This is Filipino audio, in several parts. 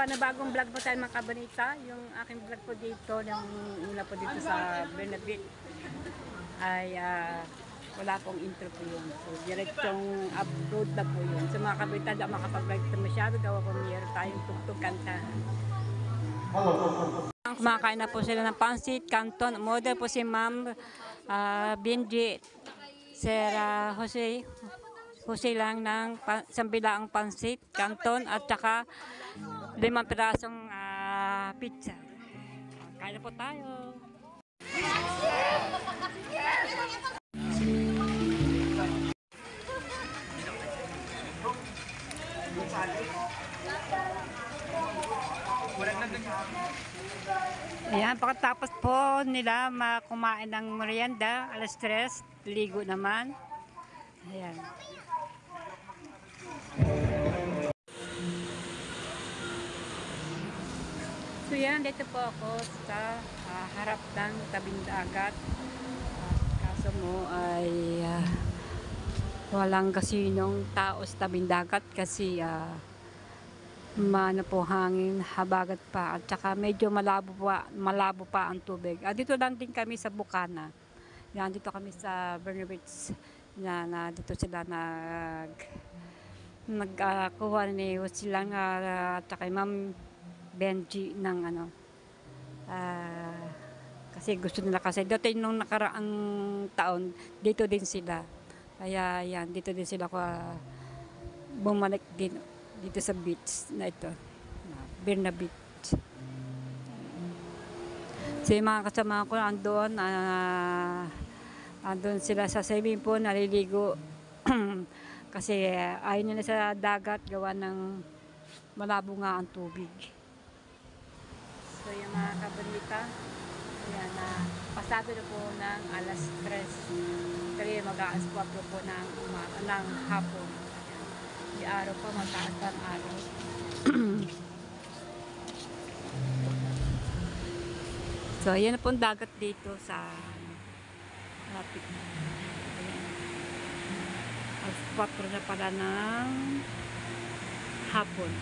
panibagong vlog po tayo mga kabanita. Yung aking vlog po dito, yung una po dito sa Bernabit ay wala pong intro po yun. So, direktong upload na po yun. So mga kabanita, daw makapag-vlog ito masyado. Gawa po mayroon tayong tugtog kanta. Kumakain na po sila ng pansit, canton. Model po si Ma'am Benji, Sir Jose lang ng sambilaang pansit, canton at saka 5 pirasong pizza. Kain na po tayo. Ayan, pagkatapos po nila kumain ng merienda, alas 3, ligo naman. Ayan. So yan, dito po ako sa harap ng tabing dagat. Kaso mo ay walang kasinong tao sa tabing dagat kasi po hangin, habagat pa at saka medyo malabo pa ang tubig. Dito lang din kami sa Bukana. Yan, dito kami sa Bernabits na dito sila nagkuha ni silang at saka Ma'am Benji ng kasi gusto nila kasi dito nung nakaraang taon dito din sila. Kaya yan, dito din sila bumalik din dito sa beach na ito, Bernabit. So yung mga kasama ko andun sila sa swimming pool, naliligo kasi ayaw nila sa dagat gawa ng malabo nga ang tubig. So yung mga kabanita, ayan, pasado na po ng alas 3 kaya mag-aas 4 po ng hapon. Di araw po, mataas ang araw. So, ayan na po ang dagat dito sa lapit. Ayan. Alas 4 na pala ng hapon.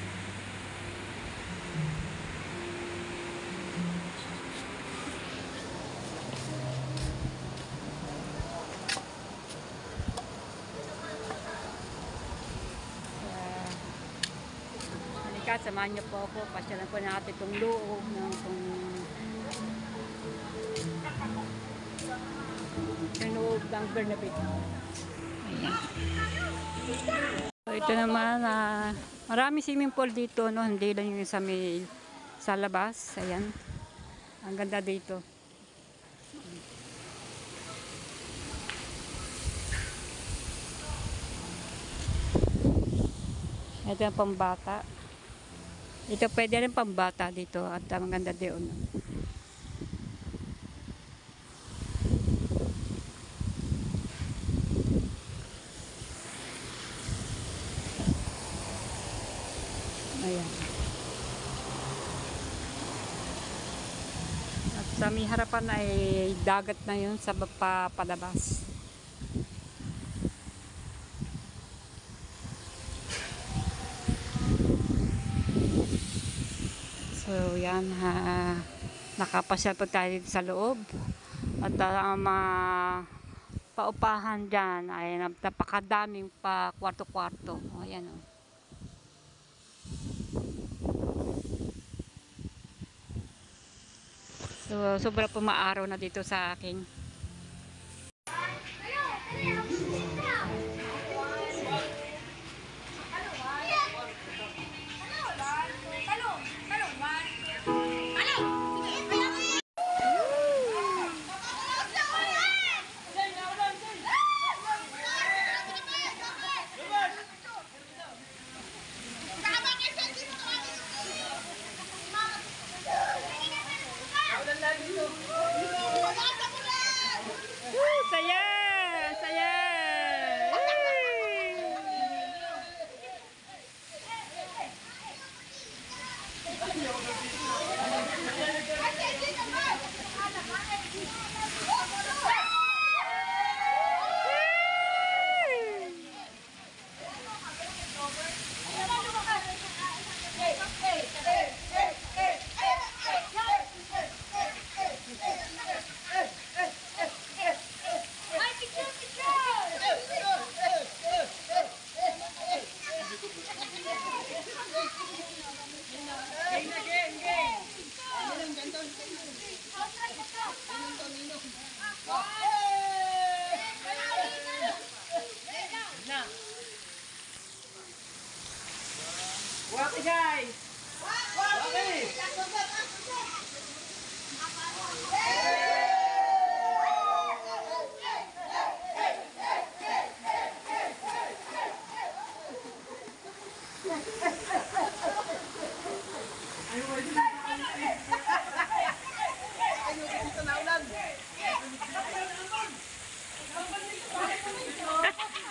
Samahan niyo po ako, pasyalan po natin itong loob ng loob ng Bernabit. Ayan. So, ito naman, marami swimming pool dito, no? Hindi lang yung sa labas. Ayan. Ang ganda dito. Ito yung pambata. Ito pwede rin pambata dito at ang ganda doon. Ayan. At sa may harapan ay dagat na yun sa palabas. So yan, nakapasyal po tayo dito sa loob at paupahan dyan ay napakadaming pa kwarto-kwarto. Ayan o. So sobra po maaraw na dito sa akin.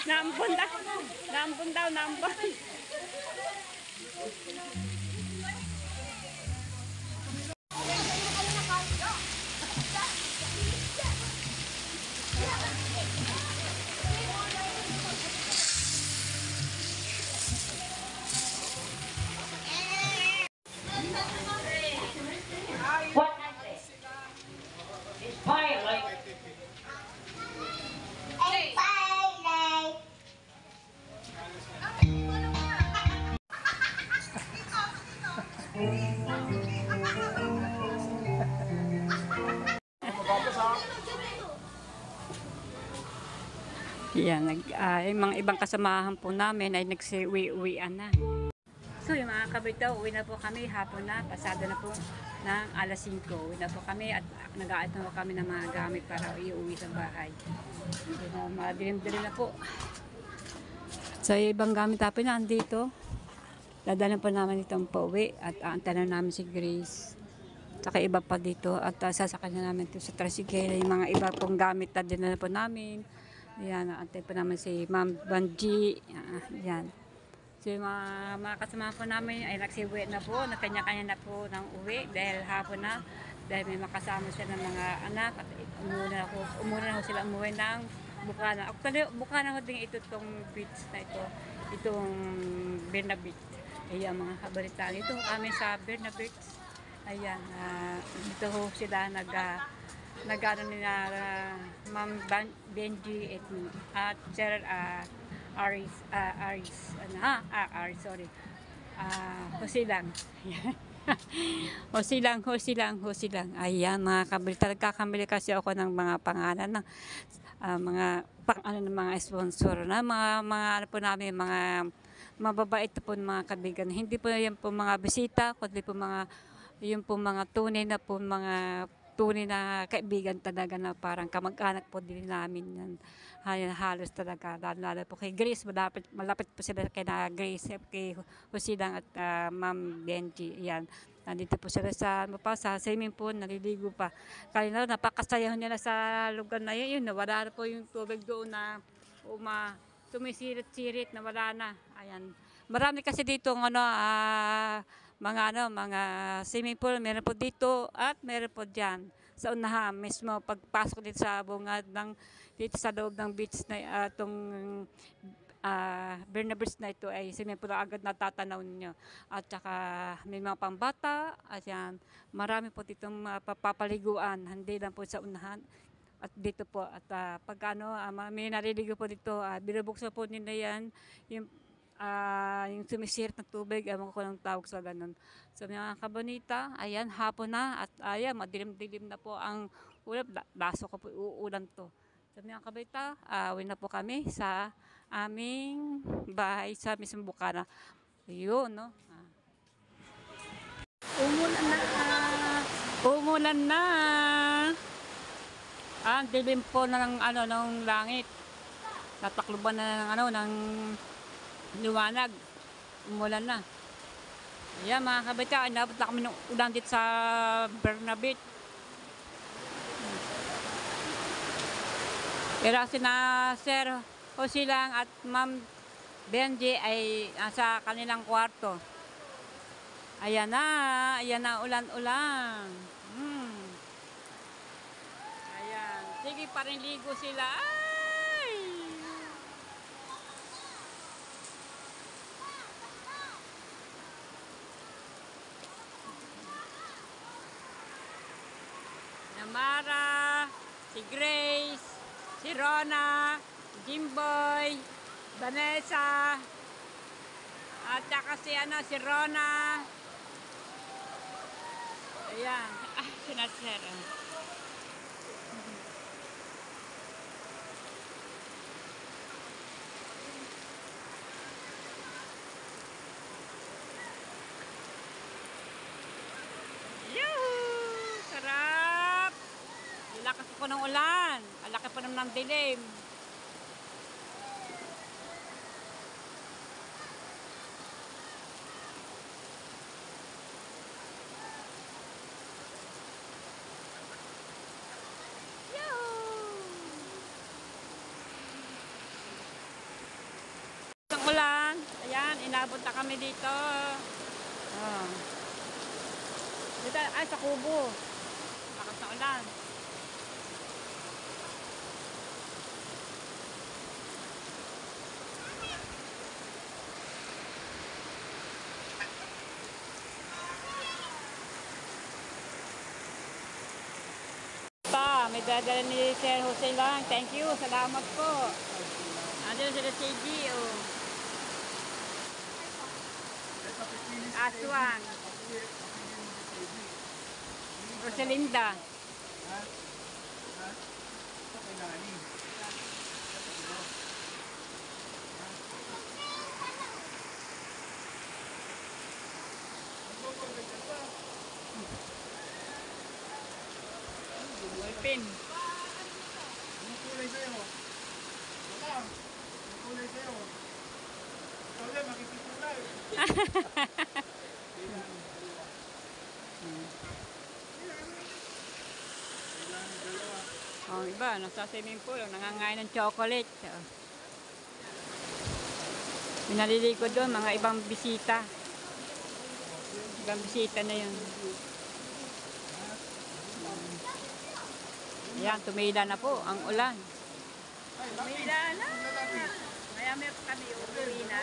Naampun daw. Naampun daw, naampun. What is pilot? Yan, yung mga ibang kasamahan po namin ay nagsiuwi-uwian na. So yung mga kabitaw, uwi na po kami hapon na, pasado na po ng alas 5. Uwi na po kami at nag-aayos na po kami ng mga gamit para iuwi sa bahay. So na madilim-dilim na po. So yung ibang gamit natin nandito. Dadalhin po namin itong pauwi at aantanan namin si Grace. Saka iba pa dito at sasakyan na namin ito sa tricycle. Yung mga iba pong gamit na dinala po namin. Ayan, antay po namin si Ma'am Banji. Ayan. So yung mga kasama po namin ay nagsiuwi na po, nakanya-kanya na po ng uwi dahil hapon na. Dahil may makasama sila ng mga anak at umuna na sila umuwi ng Bukana. Actually, Bukana ho din ito itong beach na ito, itong Berna Beach. Ayan mga kabalitaan. Ito kami sa Berna Beach. Ayan, dito ho sila nag-ano nila Ma'am Benji at Sir Aris, sorry. Hosilang. Hosilang. Ayan, mga kabili. Nagkakamili kasi ako ng mga pangalan ng ng mga sponsor na mga ano po namin, mga mababait po mga kaibigan. Hindi po yan po mga bisita, kundi po yung po mga tunay na kaibigan talaga na parang kamag-anak po din namin yan. Halos talaga. Lalo po kay Grace, malapit po sila kay Grace, kay Husilang at Ma'am Benji. Yan. Nandito po sila sa swimming pool, naliligo pa. Kanina napakasaya nila sa lugar na yun. Nawala na po yung tubig doon na sumisirit-sirit, nawala na. Ayan. Marami kasi dito mga swimming pool, meron po dito at meron po diyan sa unahan mismo pagpasok dito sa bungad dito sa loob ng beach na itong Berna Beach na ito ay swimming pool agad natatanaw niyo. At saka may mga pambata at yan, marami po dito papaliguan, hindi lang po sa unahan. At dito po at pag may nariligo po dito, binubuksan po nila yan yung sumisirit ng tubig, ewan ko ng tawag sa ganun. So mga kabanita, ayan, hapon na at ayan, madilim-dilim na po ang ulap. Baso ko po uulan to. So mga kabanita, uwi na po kami sa aming bahay sa mismong Bukana. Ayun, no? Umulan na! Umulan na! Dilim po na ng langit. Tatakluban na ng liwanag. Umulan na. Ayan mga kabata, inabot na kami ng ulan dito sa Berna Beach. Pero na Sir Hosilang at Ma'am Benji ay nasa kanilang kwarto. Ayan na ulan-ulan. Ayan, sige pa rin ligo sila. Ay! Namara, si Grace, si Rona, Jimboy, Vanessa, at saka si Rona. Ayan, sinasir. Yuhu! Sarap! Lakas ko ng ulan. Ang laki pa naman ng dilim. napunta kami dito. Oh. Dito, ay, sa kubo. Lakas na ulan. May dadala ni Sir Jose lang. Thank you. Salamat po. Andun sila si G. Oh. Aswang. Rosalinda. Pin. Anong kulay sa'yo? Wala. Anong kulay sa'yo? Ikaw lang, makikikulay. Oh, iba, nasa swimming pool, nangangain ng chocolate. Pinaliligo doon, mga ibang bisita. Ibang bisita na yun. Yan, tumila na po ang ulan. Tumila na. Maya-maya po kami uuwi na.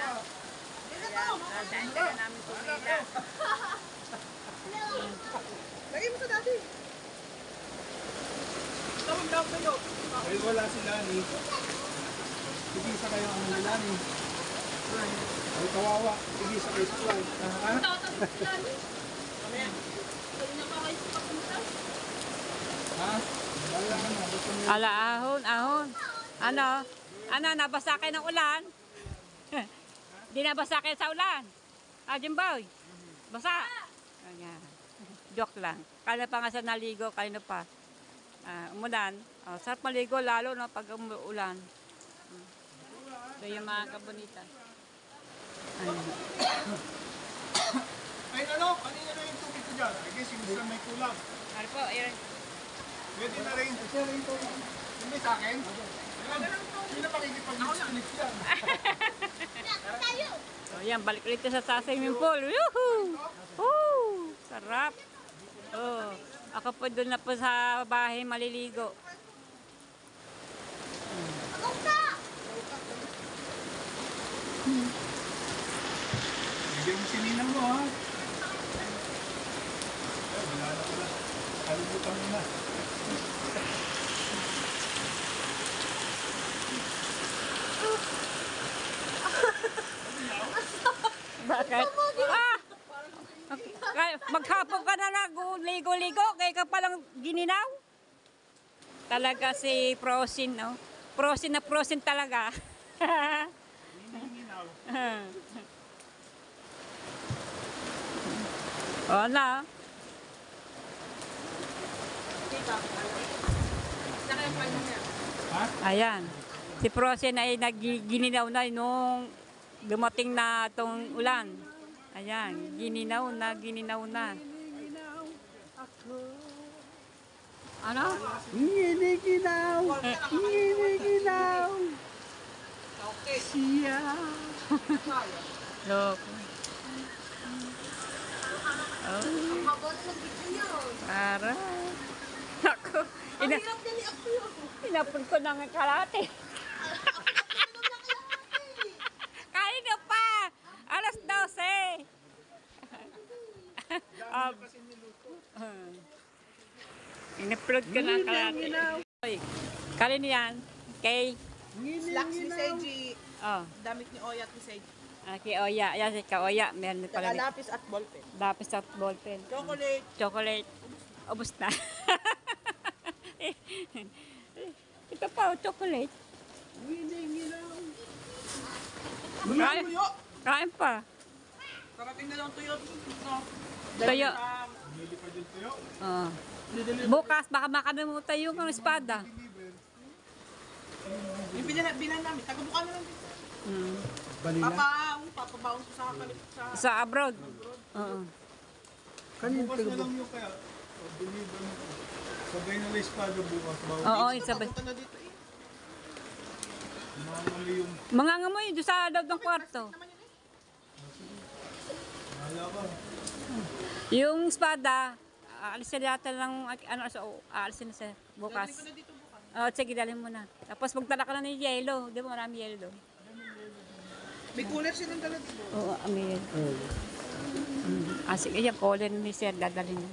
Ayan, dahil na namin tumila. Lagay mo sa dati. Tawag daw kayo. Ay, wala si Lani. Sige, sa kayo ang Lani. Ay, kawawa. Sige, sa kayo sa fly. Ha? Tatawag si Lani. Mamaya. Pwede na pa kayo sa papunta. Ha? Wala ka na. Basta may... Ala, ahon, ahon. Ano, nabasa kayo ng ulan? Di nabasa kayo sa ulan? Jimboy, basa. Ayan. Joke lang. Kala pa nga sa naligo, kanina pa. Umulan. Sarap maligo lalo no, pag umuulan. So yung mga kabunita. Ay, ano? Kanina na yung tubig ko dyan. I guess yung isa may kulang. Ano po, Aaron? Pwede na rin. Hindi sa akin? Hindi na makikipag-disconnect yan. So yan, balik ulit sa swimming pool. Yuhu! Woo! Sarap. Oh, ako po doon na po sa bahay maliligo. Bigyan mo si Ninang mo, ha? Ay, wala na pala. Kalimutan mo na. Bakit? Maghapon ka na ligo-ligo, kaya ka palang gininaw. Talaga si Frozen, no? Frozen na Frozen talaga. Nininaw. O na. Ha? Ayan. Si Frozen ay naggininaw na nung dumating na itong ulan. Ayan, gininaw na. Ano? Giniginaw! Giniginaw! Okay. Siya! Loko. Oh, Habang ng video yun. para. Ako, Ang hirap dali ako yun. inapon ko ng kalate. Kain na pa! Alas 12. In-upload ko ng kalate. Oy, kalin yan. Kay, Slacks ni Seiji. oh, Damit ni Oya at ni Seiji. kay Oya. Yan si Kaoya. Meron Saka pala lapis at ballpen. lapis at ballpen. Chocolate. Chocolate. Ubus na. Ito pa, chocolate. Kain, Tuyo. kain pa. Karating na lang tuyo. No. Tuyo. Bili pa dyan tayo. Oh. Bukas, baka makalimutan yung espada. Yung bilan namin. Taga-buka na lang dito. Balila. Papabaon ko sa kalit sa... Sa abroad. Oo. Bukas na lang yung kaya. Deliver mo. Sabay na lang espada bukas. Oo, sabay. Papunta na dito eh. Mamali yung... Mga ngamoy, doon sa loob ng kwarto. Naman yun eh. Yung espada, aalisin natin ng, aalisin na siya bukas. Dali ko na dito bukas. Sige, dalhin mo na. Tapos magdala ka na ng yelo. Di ba marami yelo doon? May cooler silang dala dito. Oo, may sige, yan, cooler ni sir, dadalhin mo.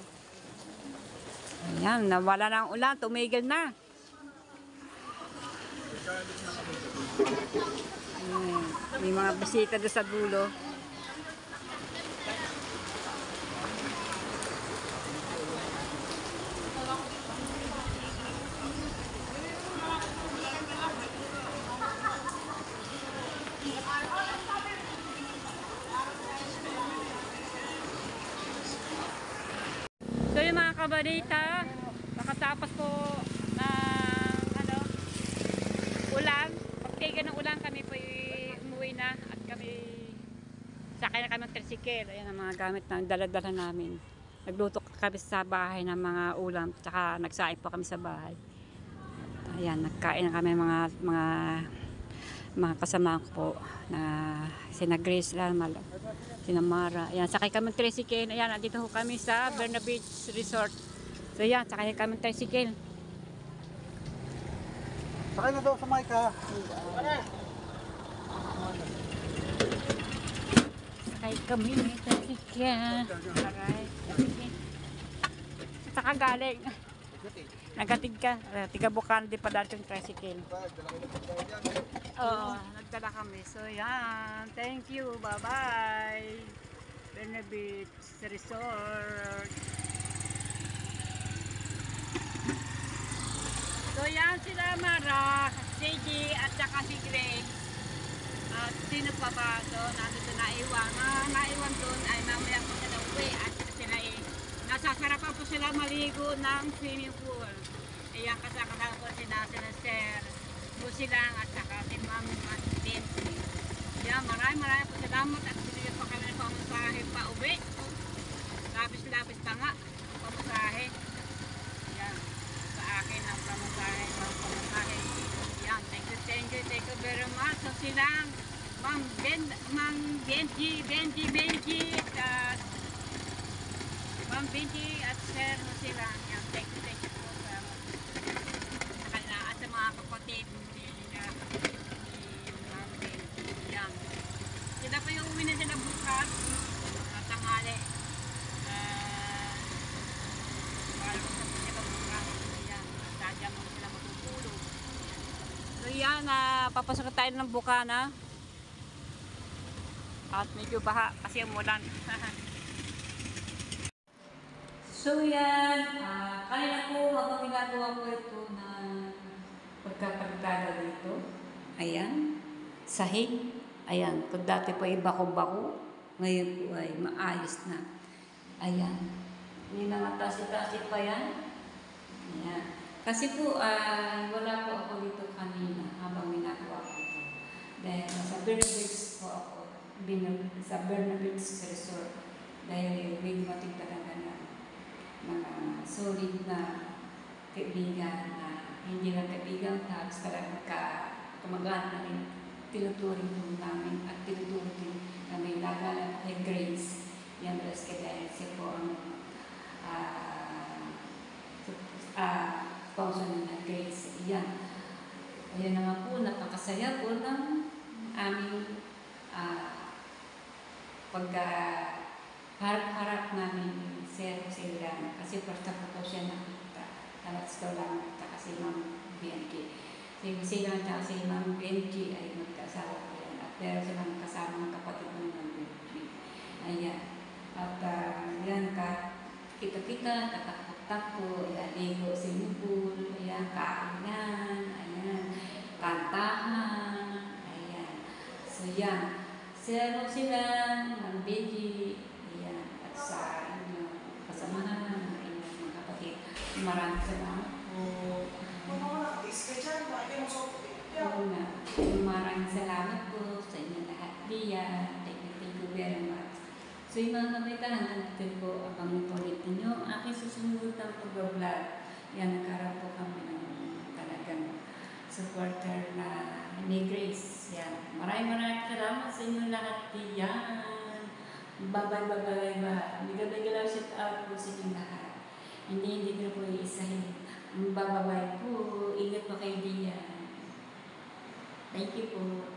Ayan, nawala na ang ulan, tumigil na. Ayan, may mga bisita doon sa dulo. So yung mga kabalita, makatapos po ng ulan, pagtigil ng ulan kami po umuwi na at kami sakay na kami ng tricycle. Ayan ang mga gamit na dala-dala namin. Nagluto kami sa bahay ng mga ulam, tsaka nagsaing po kami sa bahay. Ayan, nagkain na kami mga kasama ko po na sina Grace Lamal, sina Mara. Ayan, sakay kami ng tricycle. Ayan, nandito ho kami sa Berna Beach Resort. So ayan, sakay kami ng tricycle. Sakay na daw sa mic ha. Sakay kami ng tricycle. Alright. Saka galing. Nagatig ka. Tiga Bukan, di pa dati yung tricycle. Oo, nagdala kami. So, yan. Thank you. Bye-bye. Berna Beach Resort. So, yan sila Mara, JJ, at saka si Grace. At sino pa ba? So, nandito naiwan. Naiwan doon ay mamaya po sila uwi. At sila nasasarapan po sila maligo ng swimming pool. Ayan, kasama po sila Sir Busilang at saka si Ma'am at Nancy. Ayan, maraming po salamat at binigyan pa kami ng pamasahe pa uwi. Labis-labis pa nga ang pamasahe. Ayan, sa akin ang pamasahe. Ayan, thank you very much. So silang Ma'am Benji, at Ma'am Benji at Sir Busilang. Ayan, thank you po sa kanila at sa mga kapatid ni Ma'am Benji. Ayan. Sila pa yung uwi na sila bukas sa tanghali. Para ko sa sila bukas. Ayan. Sadya mo sila matutulog. So yan, papasok tayo ng Bukana. At medyo baha kasi umulan. So yan, kanina po habang ginagawa ko ito na pagkapagdala dito. Ayan, sahig. Ayan, kung dati po ay bako-bako, ngayon po ay maayos na. Ayan, may mga tasi-tasi pa yan. Ayan. Kasi po, wala po ako dito kanina habang ginagawa ko ito. Dahil sa Berna Beach po ako, sa Berna Beach Resort. Dahil may matig talaga na mga solid na kaibigan na hindi lang kaibigan, tapos talagang kamag-anak namin, tinuturing po namin at tinuturing din kami lagala kay Grace. Yan, Grace kay dahil siya po ang sponsor na Grace. Yan. Ayan na nga po, napakasaya po ng aming harap-harap namin Sir Silang. Kasi first time po siya nakita. Tapos ito lang nakita kasi Ma'am Bianchi. Si Silang at si Ma'am Bianchi ay magkasawa po yan. At meron silang kasama ng kapatid ng Ma'am Bianchi. Ayan. At yan ka, kita-kita, tatakbo-takbo, ayan, ligo, swimming pool, ayan, kainan, ayan, kantahan, ayan. So yan. Sir Silang, Ma'am Bianchi, ayan, at sa kasamahan ng inyong mga kapatid. Maraming salamat po. Maraming salamat po sa inyong lahat. Thank you very much. So yung mga kapitan, hanggang po abang ulit ninyo. Aking susunod ang pag-vlog. Yan, nagkaroon po kami ng talagang supporter na ni Grace. Yan. Maraming salamat sa inyong lahat. Yan. Babay ba. Bigla-bigla shout out po sa inyong lahat. Hindi ko po iisahin. Bababay po. Ingat po kayo diyan. Thank you po.